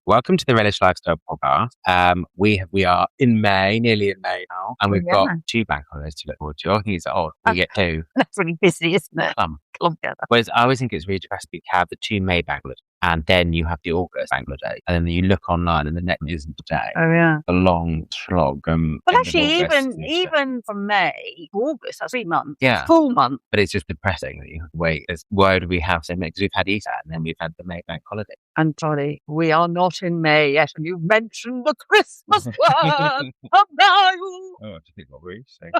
Welcome to the Relish Lifestyle podcast. We are in May, nearly in May now, and we've got 2 bank holidays to look forward to. I think it's odd we get 2. That's really busy, isn't it? Clump together. Whereas I always think it's really depressing to have the 2 May bank holidays, and then you have the August bank holiday, and then you look online and the next isn't today. Oh yeah, a long slog. Well, actually, even from May to August, that's 3 months. Yeah, full month. But it's just depressing that you have to wait. Why do we have so many? Because we've had Easter and then we've had the May bank holiday. And Charlie, we are not in May yet, and you mentioned the Christmas word. Oh, I just think what we're saying.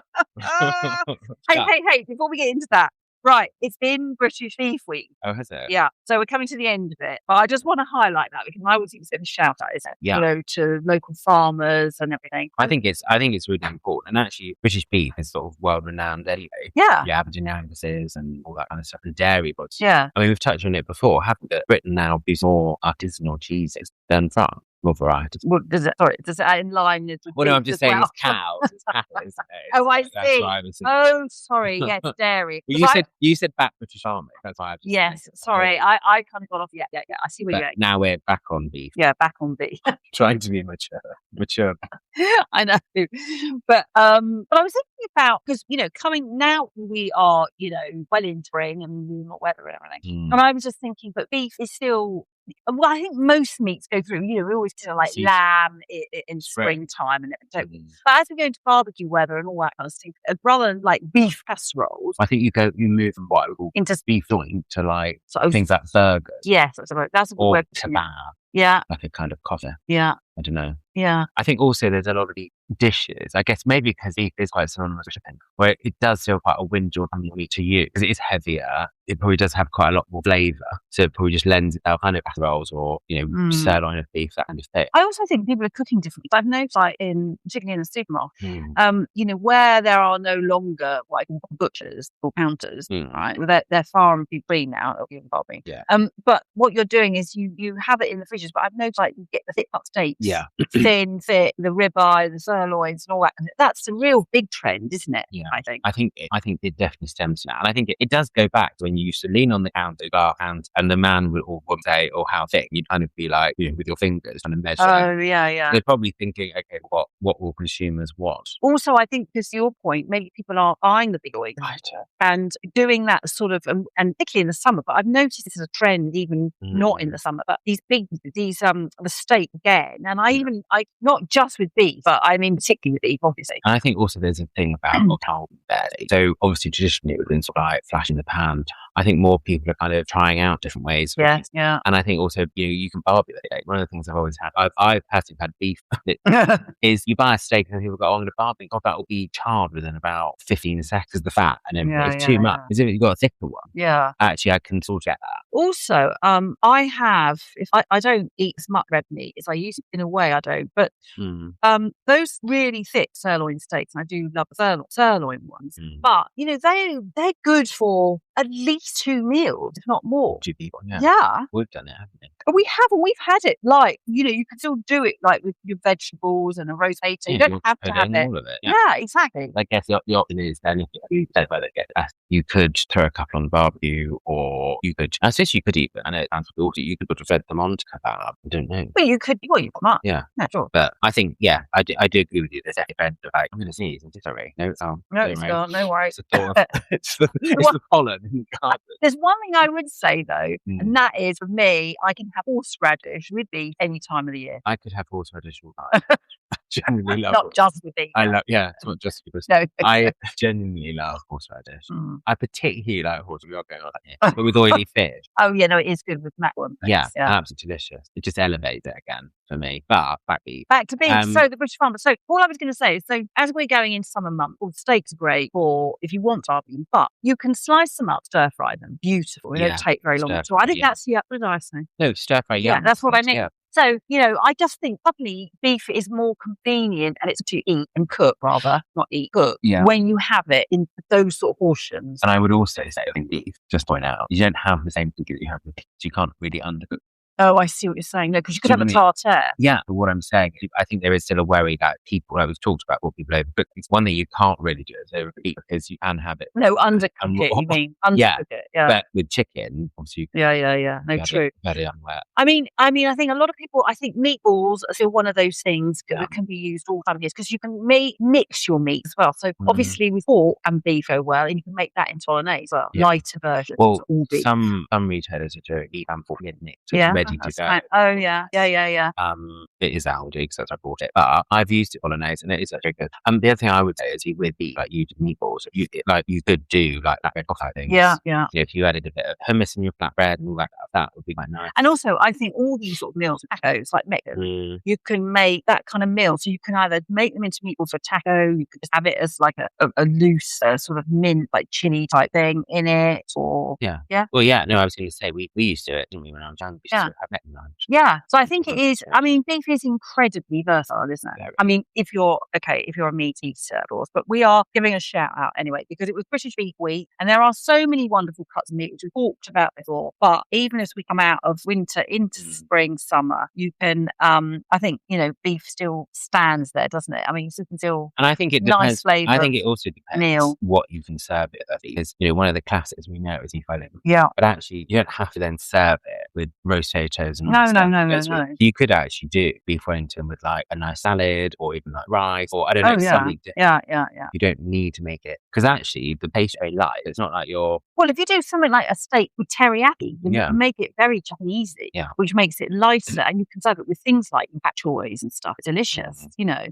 Hey! Before we get into that. Right, it's been British Beef Week. Oh, has it? Yeah, so we're coming to the end of it. But I just want to highlight that because I always think it's a bit of a shout out, isn't it? Yeah. To local farmers and everything. I think it's really important. And actually, British beef is sort of world renowned anyway. Yeah. The Aberdeen Angus's and all that kind of stuff. The dairy bodies. Yeah. I mean, we've touched on it before, haven't we? Britain now produces more artisanal cheeses than France. More varieties. Well, does it in line with well, no, I'm just saying it's cows. It's cattle, isn't it? Oh, I see. Oh, sorry. Yes, dairy. Well, you said back British Farming. That's why I just yes, sorry. I kind of got off. Yeah. I see where you're going. Now we're back on beef. Yeah, back on beef. Trying to be mature. I know. But I was thinking about, because, coming now we are, well into spring and warmer weather and everything. And I was just thinking, but beef is still... Well, I think most meats go through, we always do like lamb in springtime and everything. But as we go into barbecue weather and all that kind of stuff, rather than like beef casseroles, I think you move from what into beef joint to like things like burgers. Yes, that's a good word. Kebab. Yeah. Like a kind of coffee. Yeah. I don't know. Yeah. I think also there's a lot of the dishes, I guess maybe because beef is quite synonymous with chicken, where it does feel quite a windjord meat to you because it is heavier. It probably does have quite a lot more flavour. So it probably just lends itself kind of casseroles or, sirloin of beef, that kind of thing. I also think people are cooking differently. I've noticed particularly in the supermarket, where there are no longer like butchers or counters, right? They're far and few between now, even barbecue. Yeah. But what you're doing is you have it in the fridges, but I've noticed like you get the thick cut steaks. Yeah. Thin, thick, the ribeye, the sirloins and all that. That's the real big trend, isn't it? Yeah. I think it definitely stems from that. And I think it does go back to when you used to lean on the counter, and the man would say, "Oh, how thick?" You'd kind of be like, with your fingers kind of measuring. Oh, yeah. They're probably thinking, okay, what will consumers want? Also, I think, to your point, maybe people are buying the big oil, right, and doing that sort of, and particularly in the summer. But I've noticed this is a trend, even not in the summer. But the steak again, and I not just with beef, but I mean particularly with beef, obviously. And I think also there's a thing about cow belly. So obviously traditionally it would have been sort of like flash in the pan. I think more people are kind of trying out different ways. Yeah. And I think also you can barbecue it. One of the things I've always had, I've personally had beef, is you buy a steak and people go, I'm going to barbecue. God, that will be charred within about 15 seconds of the fat, and then it's too much. As if you've got a thicker one. Yeah. Actually, I can sort of get that. Also, I have, if I don't eat as much red meat as I used to, in a way I don't, but those really thick sirloin steaks, and I do love the sirloin ones, but they're good for at least 2 meals, if not more. 2 people, yeah. We've done it, haven't we? We haven't. We've had it like, you can still do it like with your vegetables and a roast potato. You don't have to have it. All of it. Yeah, exactly. I guess the option is then if you don't whether get that, you could throw a couple on the barbecue, or you could, I suppose you could eat, I know it sounds naughty, you could have fed them on to kebab. I don't know. Well, you could, you put them up. Yeah. Sure. But I think, I do agree with you. There's a event of like, I'm going to sneeze. I'm sorry. No, it's on. No, it's not. No worries. It's the pollen in the carpet. There's one thing I would say though, and that is, for me, I can have horseradish with beef any time of the year. I could have horseradish all the time. I genuinely love not just with beef. It's not just because I genuinely love horseradish. I particularly like horseradish. We are going on here, but with oily fish. Oh yeah, no, it is good with macaroni. Yeah, absolutely delicious. It just elevates it again for me. But back to beef. So the British farmer. So all I was going to say is, so as we're going into summer months, steaks are great for if you want to barbecue them, but you can slice them up, stir fry them. Beautiful. They don't take very long at all. I think that's what did I say? No, stir fry. Yeah, that's what I mean. Yeah. So, I just think suddenly beef is more convenient, and it's to eat and cook, rather, not eat, cook, when you have it in those sort of portions. And I would also say, I think beef, just point out, you don't have the same thing that you have with beef. You can't really undercook. Oh, I see what you're saying. No, because you could have a tartare. Yeah, but what I'm saying, I think there is still a worry that people, I was talked about what people overcook. One thing you can't really do is overeat because you can have it. No, undercook it, you mean. Undercook it, yeah. But with chicken, obviously. Yeah. No, true. Very unwet. I mean, I think a lot of people, I think meatballs are still one of those things that can be used all time of years because you can mix your meat as well. So obviously with pork and beef go well, and you can make that into bolognese as well. Lighter versions. Well, all beef. some retailers are doing beef and pork in it. So it's ready to go. Fine. Oh, yeah. It is Aldi because I bought it, but I've used it bolognese and it is actually good. The other thing I would say is with beef, like you do meatballs, you could do like flatbread coffee things. Yeah. If you added a bit of hummus in your flatbread and all that would be quite nice. And also, I think all these sort of meals, tacos, like Mexican, you can make that kind of meal. So you can either make them into meatballs for taco, you could just have it as like a loose sort of mint, like chili type thing in it, or Well, no, I was going to say we used to do it, didn't we, when I was young? We used to have Mexican lunch. Yeah, so I think it is. I mean, beef is incredibly versatile, isn't it? I mean, if you're a meat eater, of course, but we are giving a shout out anyway because it was British Beef Week, and there are so many wonderful cuts of meat which we've talked about before. But even as we come out of winter into spring, summer, you can. I think beef still stands there, doesn't it? I mean, you can still. And I think it nice depends. flavour. I think it also depends meal. what you can serve it with. Because one of the classics we know is beef filling. Yeah. But actually, you don't have to then serve it with roast potatoes and no. You could actually do beef Wellington with like a nice salad or even like rice or I don't know something different. Yeah. You don't need to make it because actually the paste is very light. It's not like you're. Well, if you do something like a steak with teriyaki, you can make it very Chinese-y, which makes it lighter, and you can serve it with things like pak choys and stuff. It's delicious,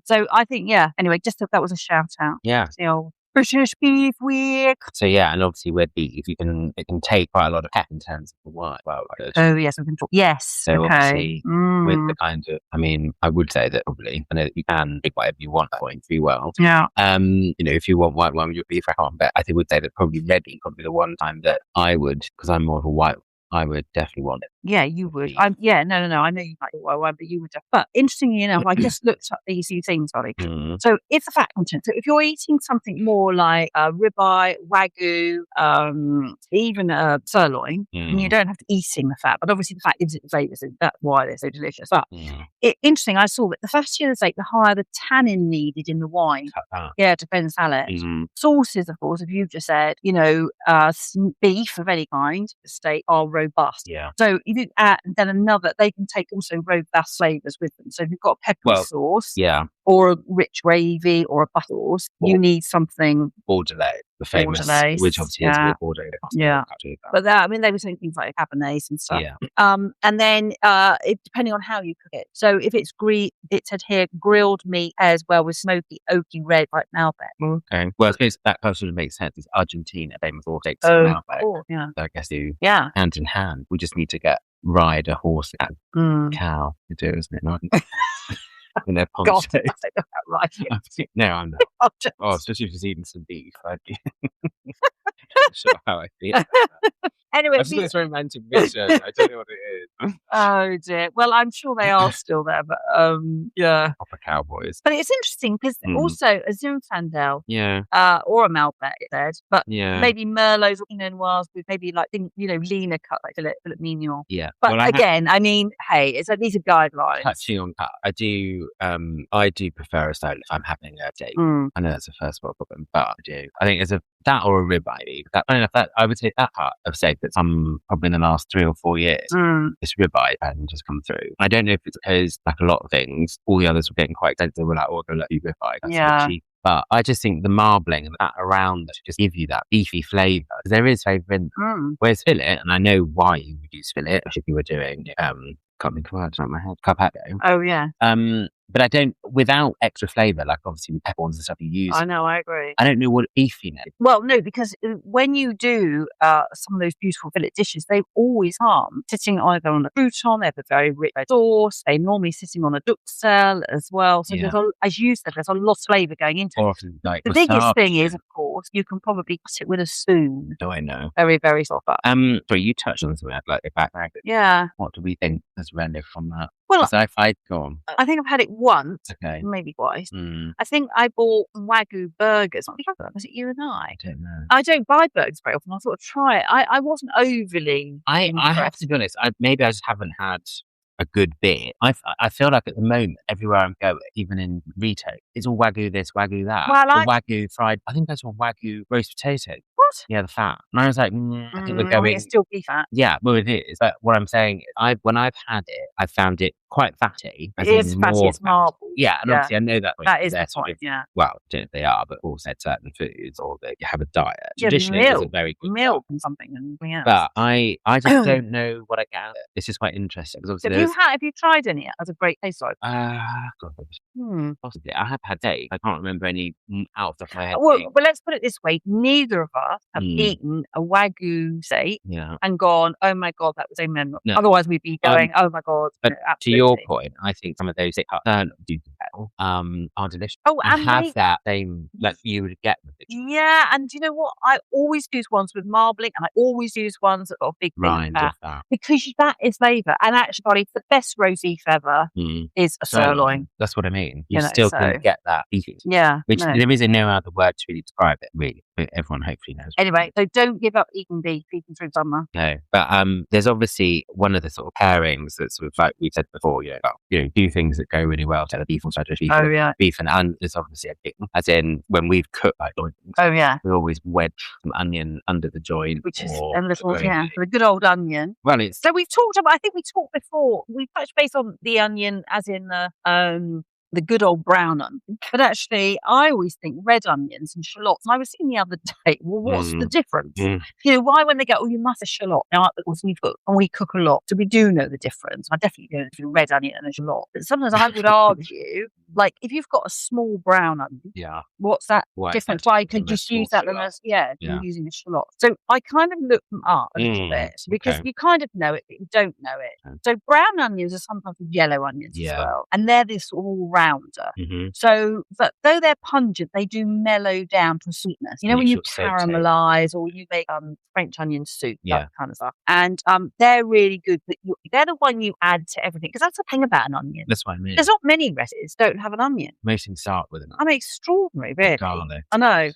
So I think, anyway, just that was a shout out. Yeah. The old British Beef Week. So and obviously with beef, it can take quite a lot of pep in terms of the wine. Well, oh yes, we can talk. Yes. So obviously with the kind of, I would say that probably I know that you can make whatever you want going through well. Yeah. If you want white wine with your beef, I can't. But I would say that probably red beef would be the one time that I would, because I'm more of a white. I would definitely want it. Yeah, you would. No. I know you like white wine, but you would. But interestingly enough, I just looked up these few things, Ollie. So it's the fat content. So if you're eating something more like ribeye, wagyu, even sirloin, and you don't have to eating the fat, but obviously the fat gives it the flavours, and that's why they're so delicious. But interesting, I saw that the fattier the steak, the higher the tannin needed in the wine. Yeah, depends salad. Sauces, of course, if you've just said, beef of any kind, the steak are robust. Yeah. So if you add then they can take also robust flavours with them. So if you've got a peppery sauce, or a rich gravy or a butter sauce, you need something. Bordelais, the famous, which obviously is with Bordeaux. But they were saying things like Cabernets and stuff. Yeah. And then depending on how you cook it. So if it's it said here grilled meat pairs well with smoky, oaky red like Malbec. Okay. Well, I suppose that sort of makes sense. It's Argentina, famous for steaks and Malbec. Yeah. So I guess hand in hand. We just need to ride a horse and cow to do, isn't it? No, in their ponchos. God, I don't know right. No, I'm not. Especially if she's eating some beef. I'm not sure how I feel about that. Anyway, I've seen this romantic vision. I don't know what it is. Oh dear. Well, I'm sure they are still there, but proper cowboys. But it's interesting because also a Zinfandel, or a Malbec, it said, but maybe Merlots or Pinot Noirs with maybe like leaner cut like filet mignon. Yeah. But again, hey, these are guidelines. Touching on cut, I do prefer a style if I'm having a date. I know that's a first world problem, but I do. I think it's that or a ribeye. I would say that part of steak that's probably in the last 3 or 4 years. This ribeye pattern just come through. I don't know if it's because, like a lot of things, all the others were getting quite expensive. We're like, we're going to let you ribeye. That's cheap. But I just think the marbling and that around that just give you that beefy flavour. There is flavour in them. Whereas fillet, and I know why you would use fillet if you were doing, can't think of words around my head, carpaccio. Oh, yeah. But I don't, without extra flavour, like obviously with peppercorns and stuff you use. I know, I agree. I don't know what beefiness. Well, no, because when you do some of those beautiful fillet dishes, they always harm sitting either on a crouton, they have a very rich sauce, they normally sitting on a duxelle as well. So as you said, there's a lot of flavour going into it. Often, the biggest thing is, of course, you can probably cut it with a spoon. Oh, I know. Very, very soft. Sorry, you touched on something like a background. Yeah. What do we think as Relish from that? Well, So I'd go on. I think I've had it once, Okay. maybe twice. Mm, I think I bought Wagyu burgers. Was it you and I? I don't know. I don't buy burgers very often. I thought I'd try it. I wasn't overly I have impressed. to be honest. Maybe I just haven't had a good bit. I feel like at the moment, everywhere I'm going, even in retail, it's all Wagyu this, Wagyu that. Well, Or Wagyu fried. I think that's one Wagyu roast potato. What? Yeah, the fat. And I was like, I think we're I going. think it's still beef fat. Yeah, well, it is. But what I'm saying is, when I've had it, I found it quite fatty. It is fatty. It's marble. Yeah, and obviously I know that That is they're the sort point. of, Yeah. well, I don't know if they are, but also certain foods or they have a diet. Yeah, Traditionally, it's a very good milk and something and something else. but I just don't know what I get. It's just quite interesting because obviously Have you tried any? As a great taste like? Possibly. I have had steak. I can't remember any out of the top of my head. Well, let's put it this way: neither of us have eaten a Wagyu steak and gone, "Oh my god, that was so memorable." No. Otherwise, we'd be going, "Oh my god." But no, to your absolutely. point, I think some of those are delicious. Oh, and and have that same that you would get with it. Yeah, and you know what? I always use ones with marbling, and I always use ones that got a big Rind fat of that. because that is flavour. And actually, the best roast beef ever is a sirloin. That's what I mean. You You know, still so- can get that beefy. Yeah, Which no. there is no other word to really describe it, really. But everyone hopefully knows. Anyway, so don't give up eating beef even through summer. No, but there's obviously one of the sort of pairings that's sort of like we said before, do things that go really well to the beef or side beef. Oh yeah. Beef and there's obviously a big, as in when we've cooked like joints, Oh yeah. we always wedge some onion under the joint, Which is or a little, gravy. the good old onion. Well, it's So we've talked about, I think we talked before, we touched base on the onion as in the good old brown onion. But actually, I always think red onions and shallots. And I was thinking the other day, well, what's the difference? You know, why when they go, oh, you must have shallot. Now, we cook a lot. So we do know the difference. I definitely know between red onion and a shallot. But sometimes I would argue, like, if you've got a small brown onion, what's that difference? Why you can just use that as, you're using a shallot. So I kind of looked them up a little bit because you kind of know it, but you don't know it. So brown onions are sometimes yellow onions as well. And they're this all rounder. So, but though they're pungent, they do mellow down to sweetness. You know, when you caramelize or you make French onion soup, that kind of stuff. And they're really good. They're the one you add to everything because that's the thing about an onion. That's what I mean. There's not many recipes that don't have an onion. Most things start with an onion. I mean, extraordinary, really. Garlic. I know.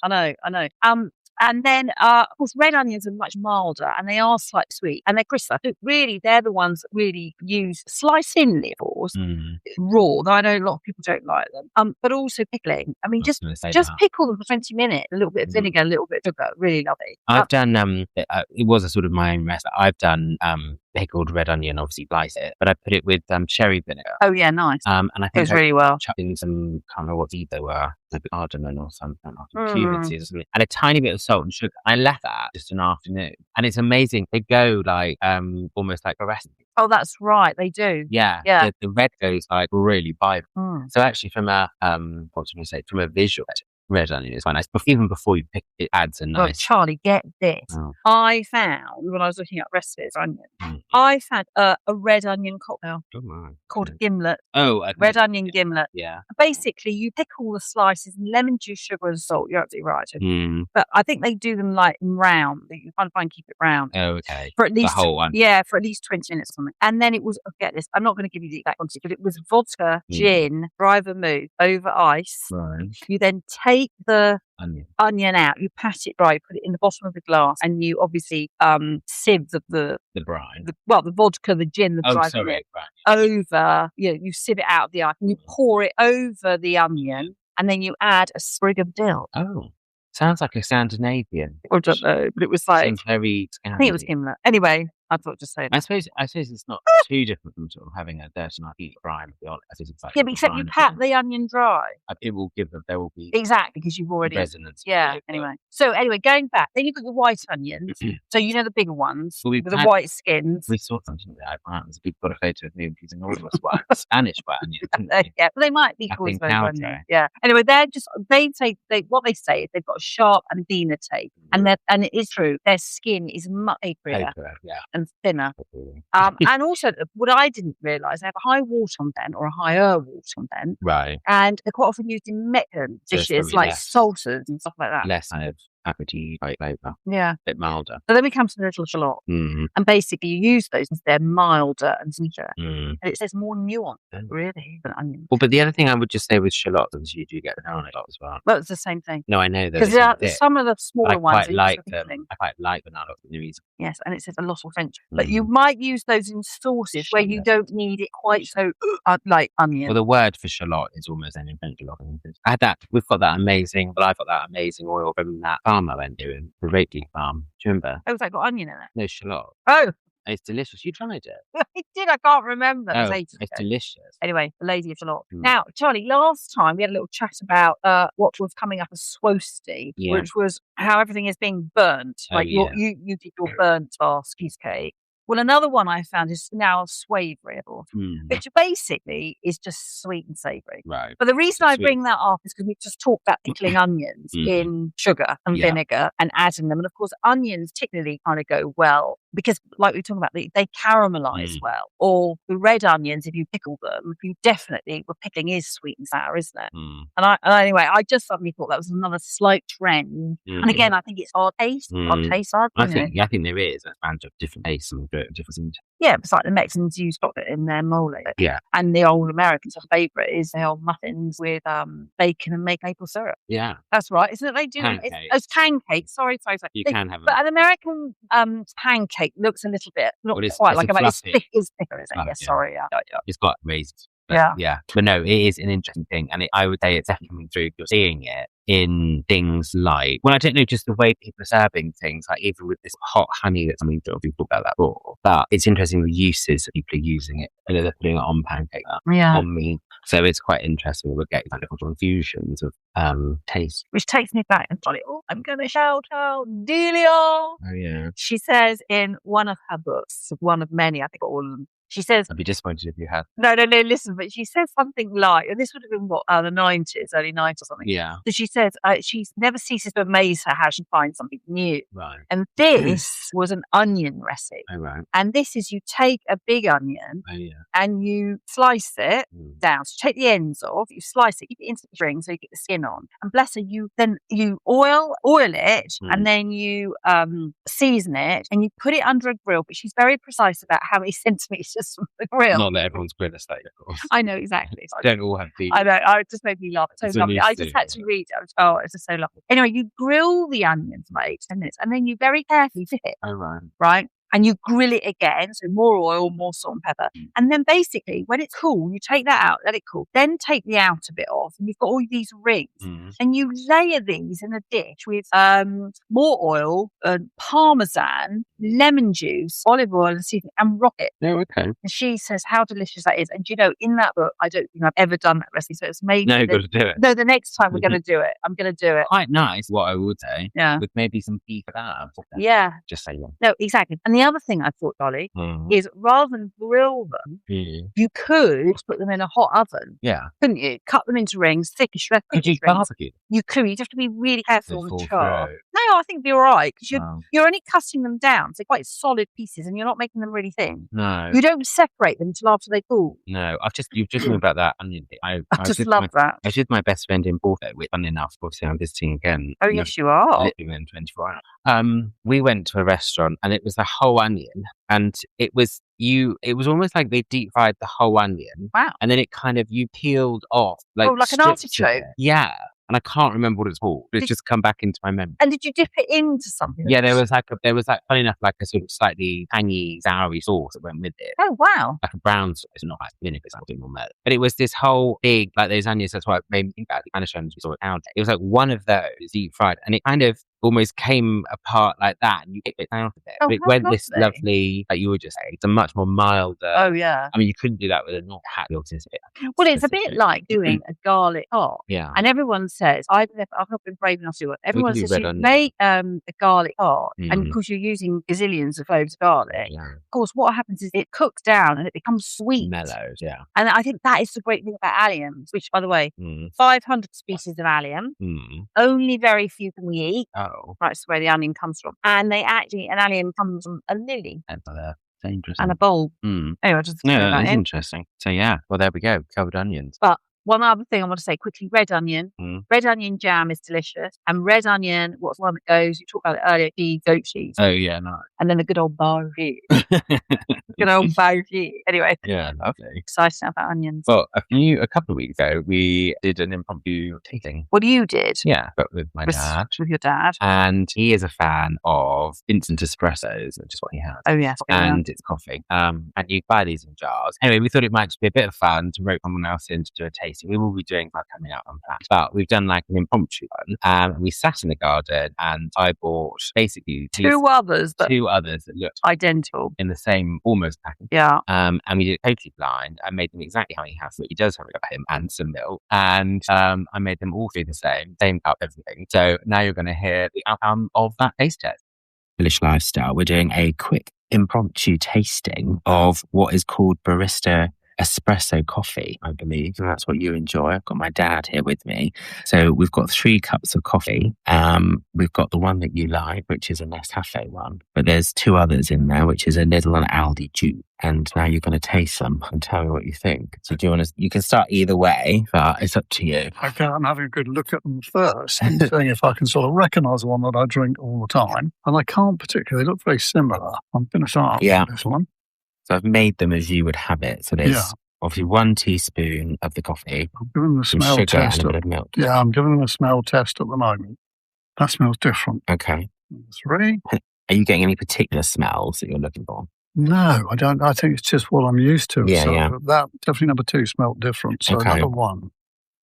And then, of course, red onions are much milder and they are slightly sweet and they're crisper. So really, they're the ones that really use slice in of raw, though I know a lot of people don't like them. But also pickling. I mean, just pickle them for 20 minutes, a little bit of vinegar, a little bit of sugar. Really lovely. I've done, it was a sort of my own recipe. I've done pickled red onion, obviously slice it, but I put it with cherry vinegar. Oh yeah, nice. And I think it goes really well. Chucked in some, can't remember what they were, maybe cardamom or something, cumin seeds or something, and a tiny bit of salt and sugar. I left that just an afternoon, and it's amazing. They go like almost like fluorescent. Oh, that's right, they do. Yeah. The red goes like really vibrant. So actually, from a from a visual, red onion is quite nice. But even before you pick it, adds a nice. Well, Charlie, get this. I found when I was looking up recipes for onion, I found a red onion cocktail called a gimlet. Oh, okay. Red onion gimlet. Yeah. Basically, you pick all the slices, lemon juice, sugar, and salt. You're absolutely right. But I think they do them like in round. You kind of try and keep it round. Oh, okay. For at least the whole one. Yeah, for at least 20 minutes or something. And then it was, get this, I'm not going to give you the exact quantity, but it was vodka, gin, dry vermouth over ice. Right. You then take the onion out, you pat it dry, you put it in the bottom of the glass, and you obviously sieve the brine. The vodka, the gin, the dry vermouth over. You sieve it out of the ice, and you pour it over the onion, and then you add a sprig of dill. Oh. Sounds like a Scandinavian. I don't know, but it was like sounds very Scandinavian. I think it was gimlet. Anyway, I thought just say that. I suppose it's not too different from sort of having a dirty night brine. Like yeah, but except you pat the onion dry. It will give them. There will be exactly because you've already resonance. Yeah. Anyway, going back, then you've got the white onions. So you know the bigger ones with the white skins. We saw something like that. We've got a photo of me using all of us white Spanish white onions. Yeah, but they might be called onions. Yeah. Anyway, they say what they say is they've got a sharp and thinner taste, and it is true. Their skin is much papier and thinner. And also, what I didn't realise, they have a high water content or a higher water content, right? And they're quite often used in Mexican dishes like salsas and stuff like that. Less kind of peppery like flavour. Yeah. A bit milder. So then we come to the little shallot. And basically you use those because they're milder and sweeter. And it says more nuance, really, than onions. Well, but the other thing I would just say with shallots is you do get banana as well. Well, it's the same thing. No, I know that. Because some of the smaller ones I quite like banana for the reason. Yes, and it says a lot of French. But you might use those in sauces where you don't need it quite so like onion. Well, the word for shallot is almost an invented lot. I had that. I've got that amazing oil from that farm I went to in the Riddle farm. Do you remember? Oh, it's like got onion in it. No, shallot. Oh. It's delicious. You tried it? I did. I can't remember. It's delicious. Anyway, the lady of shallot. Now, Charlie, last time we had a little chat about what was coming up as swosty, which was how everything is being burnt. Like you did your burnt Basque cheesecake. Well, another one I found is now swavoury, which basically is just sweet and savoury. Right. But the reason I bring that up is because we just talked about pickling onions in sugar and vinegar and adding them. And of course, onions particularly kind of go well because, like we were talking about, they caramelise well. Or the red onions, if you pickle them, pickling is sweet and sour, isn't it? Anyway, I just suddenly thought that was another slight trend. And again, I think it's our taste. I think there is a bunch of different tastes and different. Yeah, it's like the Mexicans use chocolate in their mole. Yeah. And the old Americans' favourite is their old muffins with bacon and maple syrup. Yeah. That's right, isn't it? They do it's pancakes. Sorry. You can have it. But an American pancake looks a little bit not quite like it's thicker, isn't it? Yes, sorry. Yeah. It's got raisins. Yeah. But no, it is an interesting thing. And I would say it's definitely coming through. You're seeing it in things like, well, I don't know, just the way people are serving things, like even with this hot honey that's coming through, we've talked about that before. But it's interesting the uses that people are using it, and they're putting it on pancake, on meat. So it's quite interesting. We're getting kind of confusions of taste. Which takes me back and Charlie, I'm going to shout out Delia. Oh, yeah. She says in one of her books, one of many, I think all of them, she says... I'd be disappointed if you had. No, listen, but she says something like, and this would have been the 90s, early 90s or something. Yeah. So she says she never ceases to amaze her how she finds something new. Right. And this was an onion recipe. Oh, right. And this is you take a big onion and you slice it down. So take the ends off, you slice it, keep it into the string so you get the skin on. And bless her, you oil it and then you season it and you put it under a grill. But she's very precise about how many centimetres from the grill. Not that everyone's grill is like, of course. I know, exactly. Don't all have these. I know, it just made me laugh. It's so lovely. I just had to read it. It's just so lovely. Anyway, you grill the onions for 8 to 10 minutes and then you very carefully flip it. Oh, right. Right? And you grill it again, so more oil, more salt and pepper. And then basically, when it's cool, you take that out, let it cool. Then take the outer bit off, and you've got all these rings. And you layer these in a dish with more oil, parmesan, lemon juice, olive oil, and seasoning, and rocket. Oh, okay. And she says how delicious that is. And in that book, I don't think I've ever done that recipe. So it's made. No, you've got to do it. No, the next time we're going to do it. I'm going to do it. Quite nice, what I would say. Yeah. With maybe some beef at that. Yeah. Just say that. No, exactly. And the other thing I thought, Dolly, is rather than grill them, you could put them in a hot oven. Yeah. Couldn't you? Cut them into rings, thickish. Could you barbecue? You could. You'd have to be really careful with char. No, I think it'd be all right because you're only cutting them down. So quite solid pieces and you're not making them really thin. No. You don't separate them until after they cool. No. You've just talked about that onion thing. I just love that. I was with my best friend in Porto, which, funny enough, obviously I'm visiting again. Oh, yes, you are. Literally in 24 hours. We went to a restaurant and it was a whole onion. And it was almost like they deep fried the whole onion. Wow. And then it kind of, you peeled off. Like an artichoke? Yeah. And I can't remember what it's called. It's just come back into my memory. And did you dip it into something? Yeah, there was funny enough, like a sort of slightly tangy, soury sauce that went with it. Oh, wow. Like a brown sauce, not like vinegar, something more mellow. But it was this whole big, like those onions, that's what made me think about the Spanish onions we saw it out. It was like one of those deep fried, and it kind of almost came apart like that, and you get it out of it. But it went lovely. This lovely, like you were just saying, it's a much more milder. Oh, yeah. I mean, you couldn't do that with a not hat. Well, it's a bit like doing a garlic hot. Yeah. And everyone says, I've not been brave enough to do it. Everyone says you make a garlic hot, and of course you're using gazillions of cloves of garlic. Yeah. Of course, what happens is it cooks down and it becomes sweet. Mellows, yeah. And I think that is the great thing about alliums, which, by the way, 500 species of allium. Only very few can we eat. Oh. Right, that's where the allium comes from. And an allium comes from a lily. Dangerous. And a bulb. Anyway, just that's interesting. So yeah, well there we go, covered onions. But one other thing I want to say quickly, red onion. Red onion jam is delicious. And red onion, what's one that goes, you talked about it earlier, the goat cheese. Oh, yeah, nice. And then the good old bhaji. Good old bhaji. Anyway. Yeah, lovely. Excited about onions. Well, a couple of weeks ago, we did an impromptu tasting. What you did? Yeah, but with my dad. With your dad. And he is a fan of instant espressos, which is what he has. Oh, yes. And it's coffee. And you buy these in jars. Anyway, we thought it might just be a bit of fun to rope someone else in to do a tasting. We will be doing that coming out on that. But we've done like an impromptu one. And we sat in the garden and I bought basically two others that looked identical in the same almost package. Yeah. And we did it totally blind. I made them exactly how he has, but he does have it about him and some milk. And I made them all three the same cup, everything. So now you're going to hear the outcome of that taste test. Relish Lifestyle, we're doing a quick impromptu tasting of what is called barista espresso coffee, I believe, and that's what you enjoy. I've got my dad here with me. So we've got 3 cups of coffee. We've got the one that you like, which is a Nescafe one, but there's 2 others in there, which is a Riddle and Aldi juice. And now you're going to taste them and tell me what you think. So do you want to, you can start either way, but it's up to you. Okay, I'm having a good look at them first and seeing if I can sort of recognise one that I drink all the time. And I can't particularly, they look very similar. I'm going to start with this one. So I've made them as you would have it. So there's obviously 1 teaspoon of the coffee. I'm giving them a smell test. And a bit of milk. Yeah, I'm giving them a smell test at the moment. That smells different. Okay. 3. Are you getting any particular smells that you're looking for? No, I don't. I think it's just what I'm used to. Yeah, so yeah. That definitely number 2 smelled different. So number 1.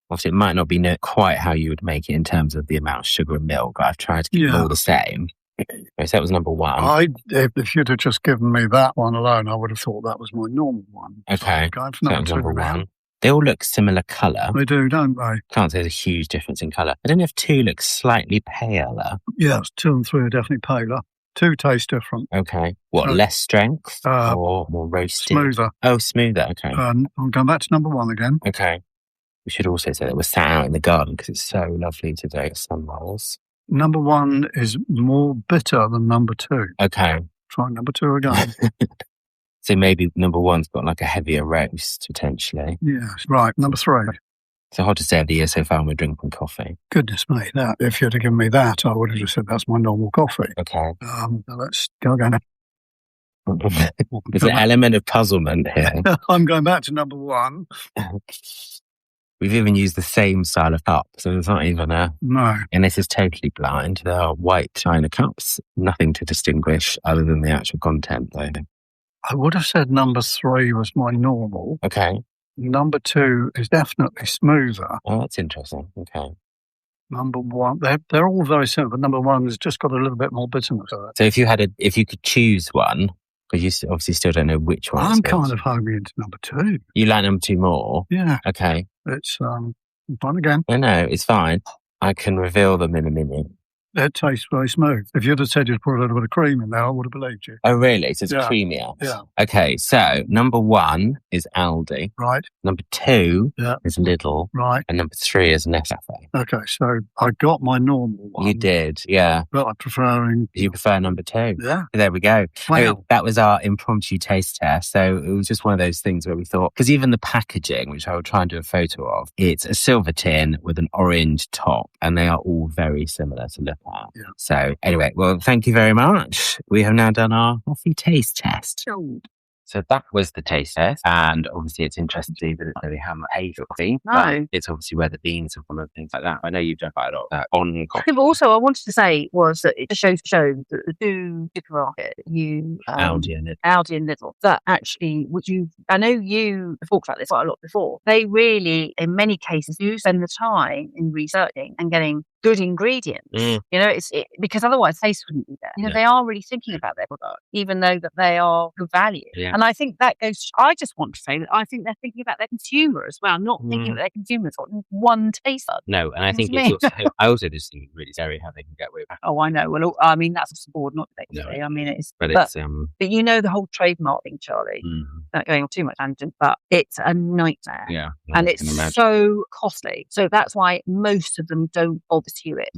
Obviously, it might not be quite how you would make it in terms of the amount of sugar and milk, but I've tried to keep them all the same. So that was number 1. If you'd have just given me that one alone, I would have thought that was my normal one. Okay. So going for number 1. They all look similar colour. They do, don't they? Can't say there's a huge difference in colour. I don't know if 2 looks slightly paler. Yes, 2 and 3 are definitely paler. 2 taste different. Okay. What, less strength or more roasted? Smoother. Oh, smoother. Okay. I'm going back to number 1 again. Okay. We should also say that we're sat out in the garden because it's so lovely today at sunrise. Number 1 is more bitter than number 2. Okay. Try number 2 again. So maybe number 1's got like a heavier roast, potentially. Yes. Right. Number 3. It's the hottest day of the year so far and we're drinking coffee. Goodness me, that. If you'd have given me that, I would have just said that's my normal coffee. Okay. Let's go again. There's an element of puzzlement here. I'm going back to number 1. We've even used the same style of cup, so there's not even a... No. And this is totally blind. They are white china cups. Nothing to distinguish other than the actual content, though. I would have said number 3 was my normal. Okay. Number 2 is definitely smoother. Oh, that's interesting. Okay. Number 1, they're all very similar, but number 1 has just got a little bit more bitterness to it. So if you could choose one, because you obviously still don't know which one. I'm kind of homing into number 2. You like number 2 more? Yeah. Okay. It's fun again. No, it's fine. I can reveal them in a minute. It tastes very smooth. If you'd have said you'd put a little bit of cream in there, I would have believed you. Oh, really? So it's creamier? Yeah. Okay, so number 1 is Aldi. Right. Number 2 is Riddle. Right. And number 3 is Nescafe. Okay, so I got my normal one. You did, yeah. But I'm preferring... You prefer number 2? Yeah. There we go. Wow. Anyway, that was our impromptu taste test. So it was just one of those things where we thought, because even the packaging, which I will try and do a photo of, it's a silver tin with an orange top, and they are all very similar to look at. Yeah. So anyway, well, thank you very much. We have now done our coffee taste test. So that was the taste test. And obviously it's interesting to see that it's really how much taste coffee. No. It's obviously where the beans have gone and things like that. I know you've done quite a lot of that on coffee. But also, I wanted to say was that it just shows that the 2 supermarket, Aldi and Riddle, that actually, I know you have talked about this quite a lot before. They really, in many cases, do spend the time in researching and getting good ingredients. You know, because otherwise taste wouldn't be there. You know, they are really thinking about their product, even though that they are good value. Yeah. And I think that goes, I just want to say that I think they're thinking about their consumer as well, not thinking that their consumers got one taste bud. No, and I think it's also, I also just think it's really scary how they can get away with that. Oh, I know. Well, I mean, that's a board, not today. I mean, but you know the whole trademark thing, Charlie. Not going on too much tangent, but it's a nightmare. Yeah. And it's so costly. So that's why most of them don't bother pursue it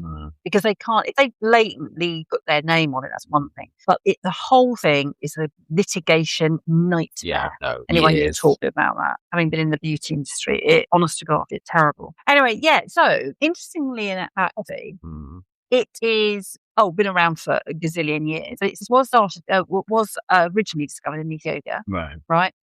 because they can't. If they blatantly put their name on it, that's one thing. But the whole thing is a litigation nightmare. Yeah, no, anyone who talked about that, having been in the beauty industry, honest to God, it's terrible. Anyway, yeah. So interestingly, in coffee. It is been around for a gazillion years. It was originally discovered in Ethiopia. Right.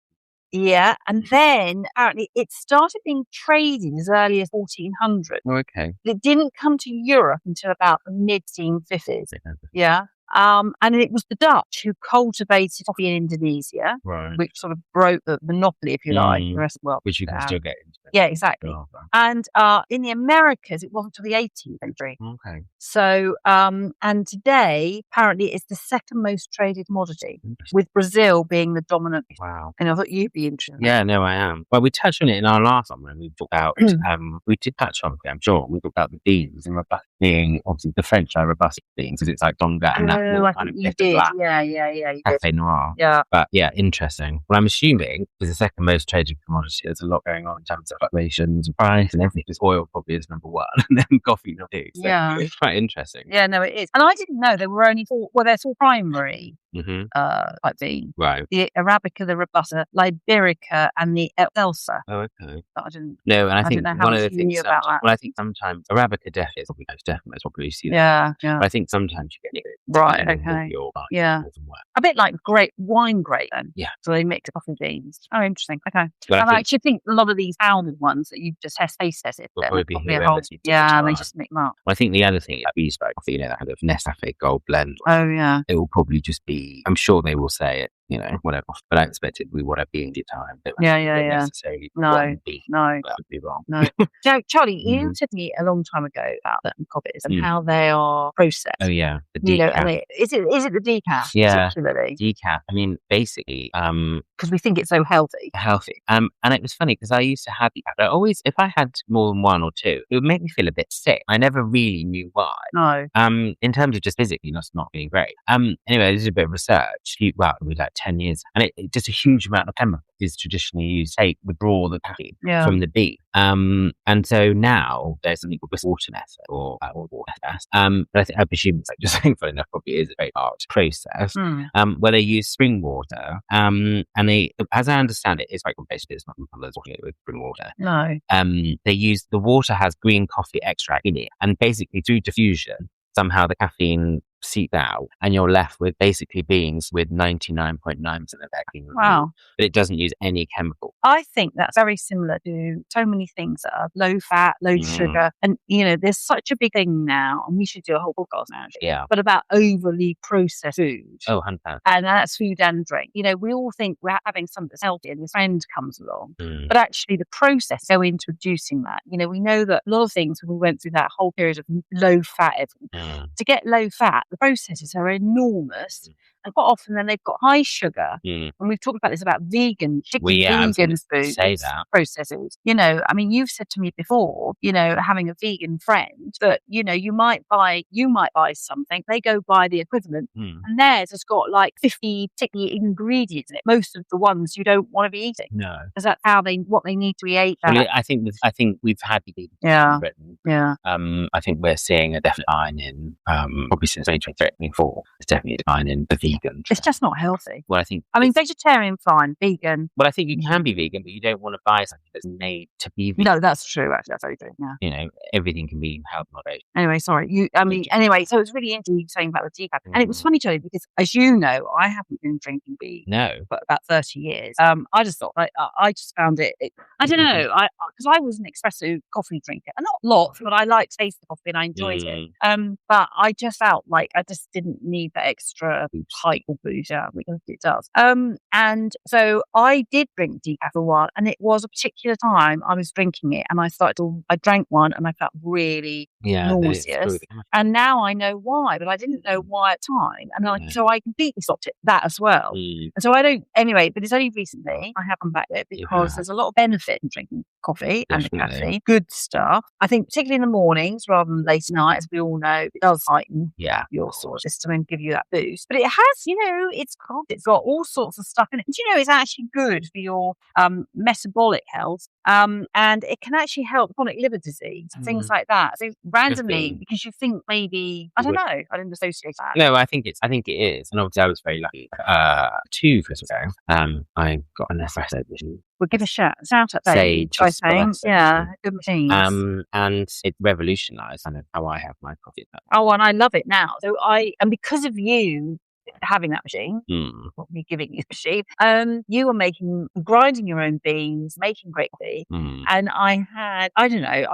Yeah, and then apparently it started being traded as early as 1400. Oh, okay. It didn't come to Europe until about the mid-1850s. Yeah. And it was the Dutch who cultivated coffee in Indonesia, which sort of broke the monopoly, if you like, the rest of the world. Which you can still get into. Yeah, exactly. And in the Americas, it wasn't until the 18th century. Okay. So, and today, apparently, it's the second most traded commodity, with Brazil being the dominant. Wow. And I thought you'd be interested. Yeah, no, I am. Well, we touched on it in our last one when we talked about, we did touch on it, I'm sure. We talked about the beans and Robusta being, obviously, the French are Robusta beans because it's like longer and that I kind of think you did. black. Yeah, you Cafe did. Noir. Yeah. But yeah, interesting. Well, I'm assuming it's the second most traded commodity. There's a lot going on in terms of fluctuations and price and everything. Just oil probably is number one and then coffee number two. So it's quite interesting. Yeah, no, it is. And I didn't know there were only four, there's four primary type beans. Right. The Arabica, the Robusta, Liberica, and the Elsa. Oh, okay. But I didn't. No, and I think didn't know how one of much the you things knew about that. well, I think sometimes Arabica definitely is probably most definitely probably see that. Yeah. But I think sometimes you get it. Right, okay. Yeah. A bit like wine grape then. Yeah. So they mix coffee beans. Oh, interesting. Okay. But And I actually think a lot of these powdered ones that you just taste it. Will probably be whoever and seems to they try. just mix them up. Well, I think the other thing, we spoke of, that kind of Nescafe Gold blend. Oh, yeah. It will probably just be, I'm sure they will say it, whatever. But I expect it to be whatever being the time. Yeah. Necessarily No. That would be wrong. No. So, Charlie, you said to me a long time ago about certain coffees and how they are processed. Oh, yeah. The decaf. Is it the decaf? Yeah. Particularly? Decaf. I mean, basically, because we think it's so healthy. And it was funny because I used to have decaf. I always, if I had more than one or two, it would make me feel a bit sick. I never really knew why. No. In terms of just physically not feeling great. Anyway, this is a bit of research. It was like 10 years, and it just a huge amount of chemical is traditionally used to withdraw the caffeine from the bean. And so now there's something called water method or water test. But I presume it's just saying, funny enough, probably is a very hard process. Where they use spring water. And they, as I understand it, it's quite complicated. It's not working with spring water. No. They use the water has green coffee extract in it, and basically through diffusion, somehow the caffeine seeps out, and you're left with basically beans with 99.9% of caffeine. Wow. But it doesn't use any chemical. I think that's very similar to so many things that are low fat, low sugar. And, there's such a big thing now, and we should do a whole podcast now, actually, but about overly processed food. Oh, 100%. And that's food and drink. We all think we're having something that's healthy, and this friend comes along. But actually, the process go into reducing that. We know that a lot of things, when we went through that whole period of low fat, to get low fat, the processes are enormous. And quite often then they've got high sugar. And we've talked about this about vegan, vegan food processes. You've said to me before, having a vegan friend that, you might buy something, they go buy the equivalent, and theirs has got like 50 particular ingredients in it, most of the ones you don't want to be eating. No. Because that's what they need to be ate. I think we've had vegan in Britain. Yeah. I think we're seeing a definite decline in, probably since 2023-2024, there's definitely a decline in the vegan. It's just not healthy. Well, vegetarian, fine. Vegan. Well, I think you can be vegan, but you don't want to buy something that's made to be vegan. No, that's true. Actually, that's very true. Yeah. Everything can be health moderation. Anyway, sorry. Anyway, so it's really interesting saying about the decaf. And it was funny, Charlie, because as you know, I haven't been drinking beer for about 30 years. I just thought, I just found it I don't know, because I was an espresso coffee drinker, and not lots, but I like taste the coffee and I enjoyed it. But I just felt like I just didn't need that extra hype or booze, because it does. And so I did drink decaf for a while, and it was a particular time I was drinking it, and I drank one, and I felt really nauseous. And now I know why, but I didn't know why at the time, and so I completely stopped that as well. And so I don't anyway. But it's only recently I have come back to it because there's a lot of benefit in drinking coffee and the caffeine. Good stuff. I think particularly in the mornings rather than late at night, as we all know, it does heighten your sort of system and give you that boost. But it has, it's got all sorts of stuff in it. And it's actually good for your metabolic health And it can actually help chronic liver disease, things like that. So randomly, be. because you think maybe, I don't know, I didn't associate that. No, I think it is. And obviously I was very lucky. 2 Christmas ago, I got an espresso machine. We'll give a shout at Sage I think. espresso Yeah, good machines. And it revolutionised kind of how I have my coffee. Oh, and I love it now. So and because of you having that machine, not me giving you the machine, you were grinding your own beans, making great coffee. And I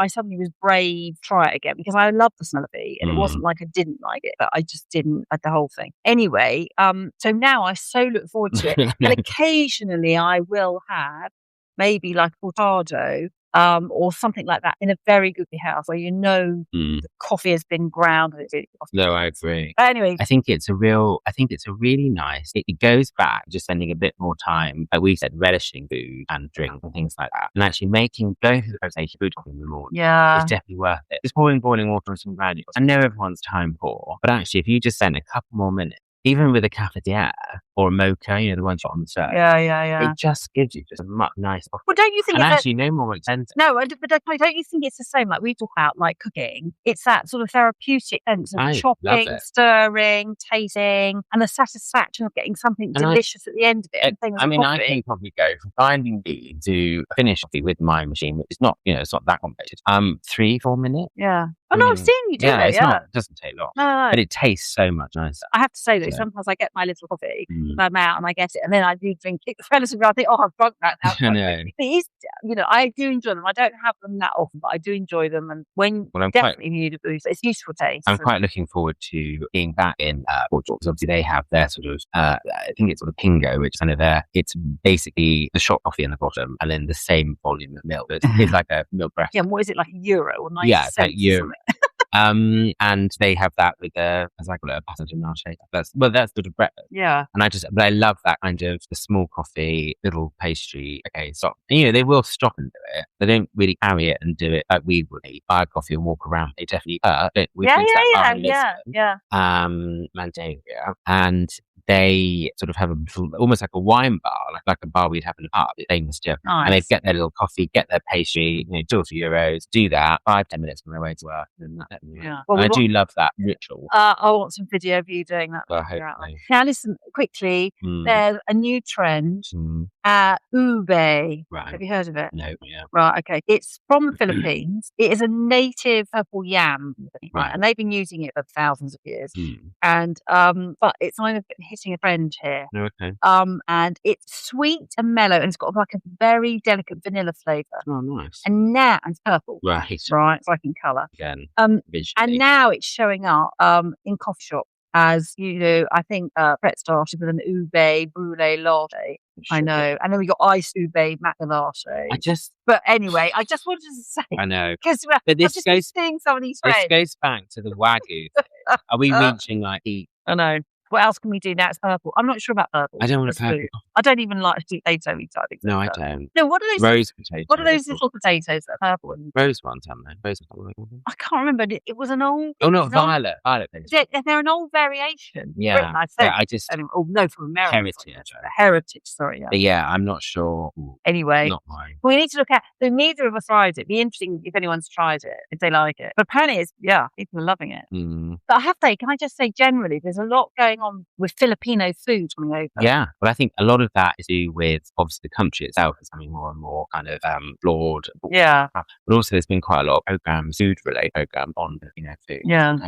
suddenly was brave to try it again because I love the smell of it. And it wasn't like I didn't like it, but I just didn't like the whole thing. Anyway, so now I so look forward to it. And occasionally I will have maybe like cortado, or something like that in a very good house where the coffee has been ground. And it's really no, I agree. But anyway, I think it's a really nice. It goes back just spending a bit more time, like we said, relishing food and drink and things like that, and actually going through the presentation food in the morning. Yeah, it's definitely worth it. Just pouring boiling water and some granules. I know everyone's time poor, but actually, if you just spend a couple more minutes, even with a cafetiere or a mocha, the ones on the stove. Yeah. It just gives you just a much nice coffee. Well, don't you think? And actually, no more expensive. No, but don't you think it's the same? Like we talk about, like cooking. It's that sort of therapeutic sense of chopping, stirring, tasting, and the satisfaction of getting something delicious at the end of it. I can probably go from finding beans to finish coffee with my machine, which is not, it's not that complicated. 3-4 minutes. Yeah. Oh no, I've seen you do it. It doesn't take long. No. But it tastes so much nicer. I have to say though, sometimes I get my little coffee, and I'm out and I get it, and then I do drink it. Relatively, I think, I've drunk that now. I know. These, I do enjoy them. I don't have them that often, but I do enjoy them. And when definitely need a boost, it's useful taste. I'm quite looking forward to being back in Portugal because obviously they have their sort of, I think it's sort of pingo, which is kind of it's basically the shot coffee in the bottom and then the same volume of milk. It's like a milk breast. Yeah, and what is it, like €1 or 90 Yeah, cents? like euro. And they have that with as I call it, a pasta de marché. That's sort of breakfast. Yeah. And but I love that kind of the small coffee, little pastry. Okay, stop. And, they will stop and do it. They don't really carry it and do it like we would. Buy a coffee and walk around. They definitely Yeah. Mandaria, and they sort of have almost like a wine bar, like a bar we'd have in a pub. It's famous too. Nice. And they get their little coffee, get their pastry, €2 or €3, do that, 5-10 minutes on their way to work. Yeah. Well, I do love that ritual. I want some video of you doing that. Well, hopefully. Now, listen quickly. There's a new trend at Ribeye. Right. Have you heard of it? No. Yeah. Right. Okay. It's from the Philippines. It is a native purple yam, right? And they've been using it for thousands of years. And but it's kind of hitting a trend here. Okay. And it's sweet and mellow, and it's got like a very delicate vanilla flavour. Oh, nice. And now it's purple. Right. It's like in colour. Again. Visually. And now it's showing up in coffee shops as I think Brett started with an ube brulee latte. Sure. I know, and then we got iced ube matcha latte. But anyway, I just wanted to say, I know, because this goes seeing some of these trends. This goes back to the Wagyu. Are we reaching like heat? I know. What else can we do now? It's purple. I'm not sure about purple. I don't want to purple. I don't even like sweet potato. No, I don't. No, what are those? Rose potatoes. What are those little potatoes that are purple? Rose ones, haven't they? Rose ones. I can't remember. It was an old. Oh no, violet. Violet potatoes. They're an old variation. Yeah. Britain, I just. No, from America. Heritage. Sorry. Yeah. But yeah, I'm not sure. Anyway, not mine. We need to look at. So neither of us tried it. It'd be interesting if anyone's tried it, if they like it. But apparently, people are loving it. But I have to say, can I just say generally, there's a lot going on with Filipino food coming over. Yeah, but I think a lot of that is to do with obviously the country itself is becoming more and more kind of flawed. Yeah. But also there's been quite a lot of programs, food-related programs on food. Yeah.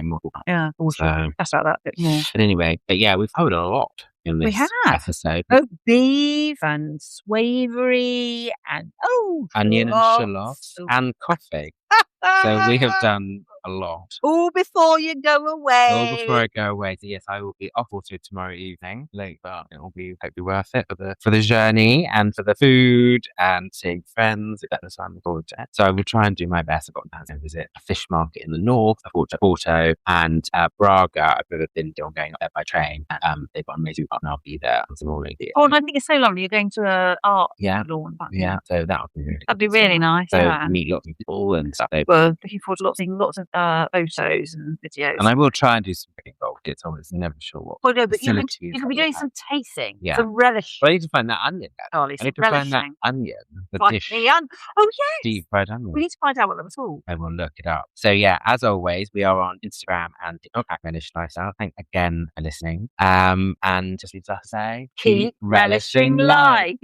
Yeah. So, that's about that bit more. But anyway, we've covered a lot in this episode. Oh, beef and savory and onion and shallots and coffee. So we have done a lot. All before you go away. All before I go away. So yes, I will be off also tomorrow evening, late, but it will be hopefully worth it for the journey and for the food and seeing friends. That's what I'm looking forward to. So I will try and do my best. I've got to visit a fish market in the north, Porto, and Braga. I've never been going up there by train. They've got an amazing partner. I'll be there this morning. And I think it's so lovely. You're going to an art lawn. Yeah, so that'll be really nice. So meet lots of people and stuff. Well, looking forward to lots of photos and videos. And I will try and do some pickleball. it's almost never sure what. Well, no, but you can facilities be they doing have. some tasting, Yeah. some relish. But I need to find that onion. Charlie, I some need to find that relishing. onion, the Like dish, oh yes, deep fried onion. we need to find out what that was called. And we'll look it up. So yeah, as always, we are on Instagram and TikTok at Relish Lifestyle. Thanks again for listening. And just leaves us to say, Keep relishing life.